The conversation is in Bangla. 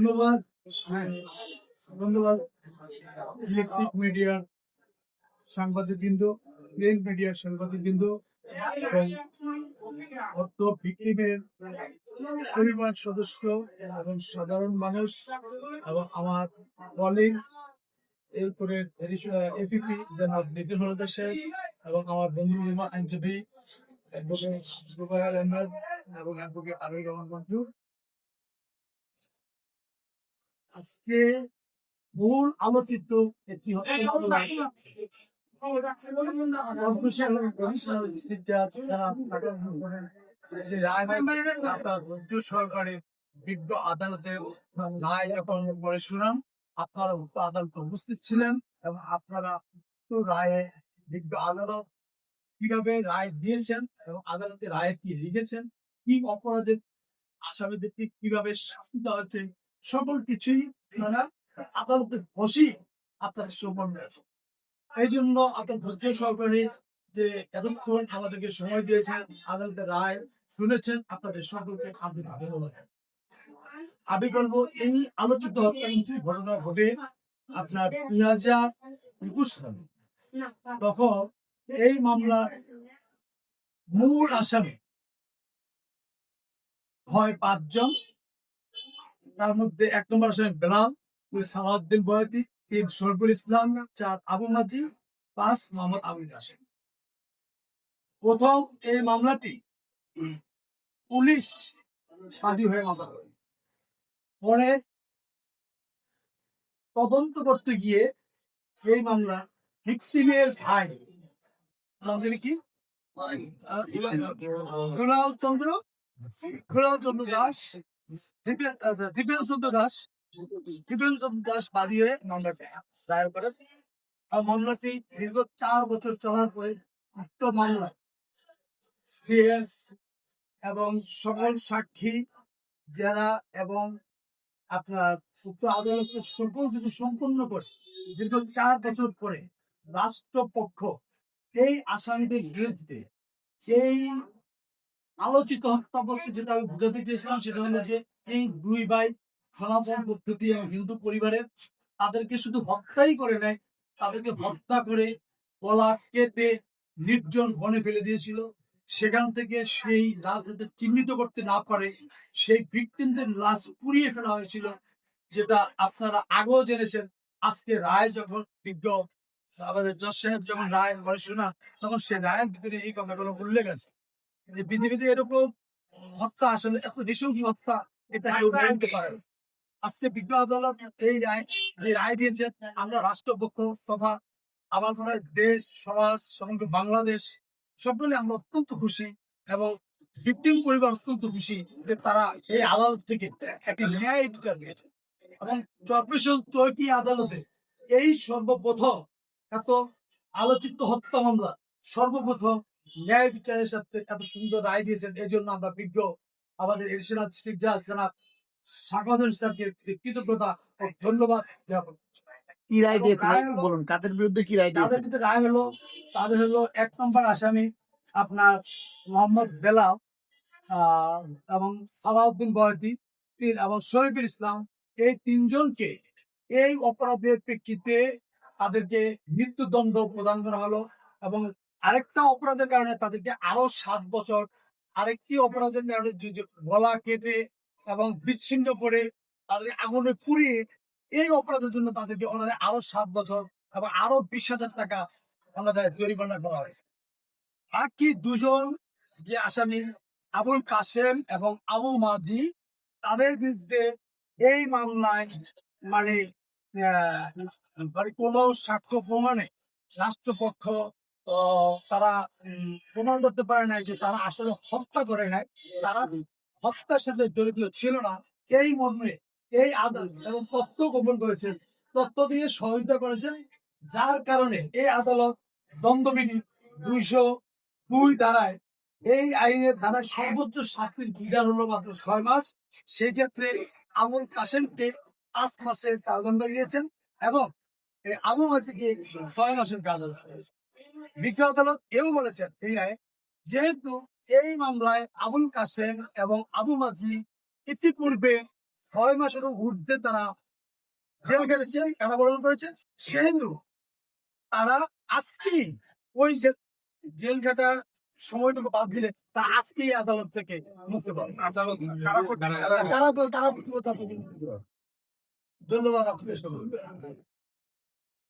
ধন্যবাদ। ধন্যবাদ ইলেকট্রিক মিডিয়ার সাংবাদিকবৃন্দ, প্রিন্ট মিডিয়ার সাংবাদিকবৃন্দ এবং অর্থ ভিক্টিমের পরিবার সদস্য এবং সাধারণ মানুষ এবং আমার কলিগ, এরপরে এপিপি জনাব নিতিন হলদার সাহেব এবং আমার বন্ধু আইনজীবী অ্যাডভোকেট জুবায়ের আহমেদ এবং অ্যাডভোকেট আমির রহমান মঞ্জুর। আজকে মূল আলোচিত একটি সরকারের বিজ্ঞ আদালতের রায় যখন পরে শুনান, আপনারা আদালতে উপস্থিত ছিলেন এবং আপনারা রায়ে বিজ্ঞ আদালত কিভাবে রায় দিয়েছেন এবং আদালতে রায় কি লিখেছেন, কি অপরাধের আসামিদেরকে কিভাবে শাস্তি দেওয়া হচ্ছে, সকল কিছুই তারা আদালতে বসি আপনার শ্রবণ রয়েছে। এই জন্য আপনার ধৈর্য সহকারে যে এতক্ষণ আমাদেরকে সময় দিয়েছেন, আদালতের রায় শুনেছেন, আপনাদের সকলকে আমি ধন্যবাদ। আমি বলবো এই আলোচিত হত্যাকাণ্ডটি ঘটনা ঘটে আপনার 2021 সালে। তখন এই মামলার মূল আসামি হয় 5 জন। তার মধ্যে 1 নম্বর আসামি বেলাল, 2 সালাউদ্দিন বয়াতি, 3 শরীফুল ইসলাম, 4 আবু মাজি, 5 মোহাম্মদ আমির হাসিম। প্রথম এই মামলাটি পুলিশ বাদী হয়ে মামলা করে। পরে তদন্ত করতে গিয়ে এই মামলা ভিকটিমের ভাই আমাদের কি কুণাল চন্দ্র দাস, দীপেন্দ্র দাস বাদী হয়ে মামলাটি দায়ের করেন। আর মামলাটি দীর্ঘ 4 বছর চলার পরে উক্ত মামলা সিএস এবং সকল সাক্ষী যারা এবং আপনার উক্ত আদালতের সকল কিছু সম্পন্ন করে দীর্ঘ 4 বছর পরে রাষ্ট্রপক্ষ এই আসামিদের বিরুদ্ধে এই আলোচিত হত্যা বলতে যেটা আমি বুঝাতে চেয়েছিলাম সেটা হলো যে এই 2 ভাই সনাতন পদ্ধতি এবং হিন্দু পরিবারের, তাদেরকে শুধু হত্যাই করে নেয়, তাদেরকে হত্যা করে গলা কেটে নির্জন বনে ফেলে দিয়েছিল। সেখান থেকে সেই লাশ যাতে চিহ্নিত করতে না পারে সেই ভিকটিমদের লাশ পুড়িয়ে ফেলা হয়েছিল, যেটা আপনারা আগেও জেনেছেন। আজকে রায় যখন বিজ্ঞ আমাদের জজ সাহেব যখন রায় করে শোনা, তখন সে রায়ের ভিতরে এই কথাগুলো উল্লেখ আছে যে পৃথিবীতে এরকম হত্যা আসলে এত নৃশংস হত্যা এটা কেউ মানতে পারে না। আজকে বিজ্ঞ আদালত এই রায় যে রায় দিয়েছেন, আমরা রাষ্ট্রপক্ষ তথা আমার মনে হয় দেশ সমাজ সমগ্র বাংলাদেশ সকলে আমরা অত্যন্ত খুশি এবং ভিকটিম পরিবার অত্যন্ত খুশি যে তারা এই আদালত থেকে একটি ন্যায় বিচার পেয়েছে। এবং চরপেশন চৌকি আদালতে এই সর্বপ্রথম এত আলোচিত হত্যা মামলা সর্বপ্রথম ন্যায় বিচারের সাথে এত সুন্দর রায় দিয়েছেন। এই জন্য আমরা বিজ্ঞ আমাদের এডিশনাল চিফ জাজ জনাব সাখাওয়াত হোসেন স্যারকে কৃতজ্ঞতা ও ধন্যবাদ জ্ঞাপন। কি রায় দিয়েছেন বলুন, কাদের বিরুদ্ধে কি রায় দিয়েছেন? তাদের রায় হলো, তাদের হলো 1 নম্বর আসামি আপনার মোহাম্মদ বেলাল এবং সালাউদ্দিন বয়াতি এবং শরীফুল ইসলাম, এই 3 জনকে এই অপরাধের প্রেক্ষিতে তাদেরকে মৃত্যুদণ্ড প্রদান করা হলো এবং আরেকটা অপরাধের কারণে তাদেরকে আরো 7 বছর, আরেকটি অপরাধের কারণে গলা কেটে এবং বিচ্ছিন্ন করে তাদের আগুনে পুড়িয়ে এই অপরাধের জন্য তাদেরকে ওনাদের আরো 7 বছর এবং আরো 20,000 টাকা ওনাদের জরিমানা করা হয়েছে। বাকি 2 জন যে আসামি আবুল কাসেম এবং আবু মাজি, তাদের বিরুদ্ধে এই মামলায় মানে কোনো সাক্ষ্য প্রমাণে রাষ্ট্রপক্ষ তারা প্রমাণ করতে পারে নাই যে তারা আসলে হত্যা করে নাই, তারা হত্যার সাথে জড়িত ছিল না। এই মর্মে এই আদালত এবং তথ্য গোপন করেছেন, তথ্য দিয়ে সহযোগিতা করেছেন, যার কারণে এই আদালত দণ্ডবিধি 202 ধারায় এই আইনের ধারায় সর্বোচ্চ শাস্তির বিধান হলো মাত্র 6 মাস। সেই ক্ষেত্রে আবুল কাসেমকে 5 মাসের কারাদণ্ড দিয়েছেন এবং আবু মাজিকে 6 মাসের কারাদণ্ড দিয়েছেন। বিজ্ঞ আদালত এও বলেছেন এই রায়ে, যেহেতু এই মামলায় আবুল কাসেম এবং আবু মাজি ইতিপূর্বে 6 মাসেরও ঊর্ধ্বে তারা জেল কেটেছে, কারাবরণ করেছে, সেহেতু তারা আজকেই ওই জেল খাটা সময়টুকু বাদ দিলে তা আজকেই আদালত থেকে মুক্তি পাবে। আদালত কারা ধন্যবাদ আপনাকে।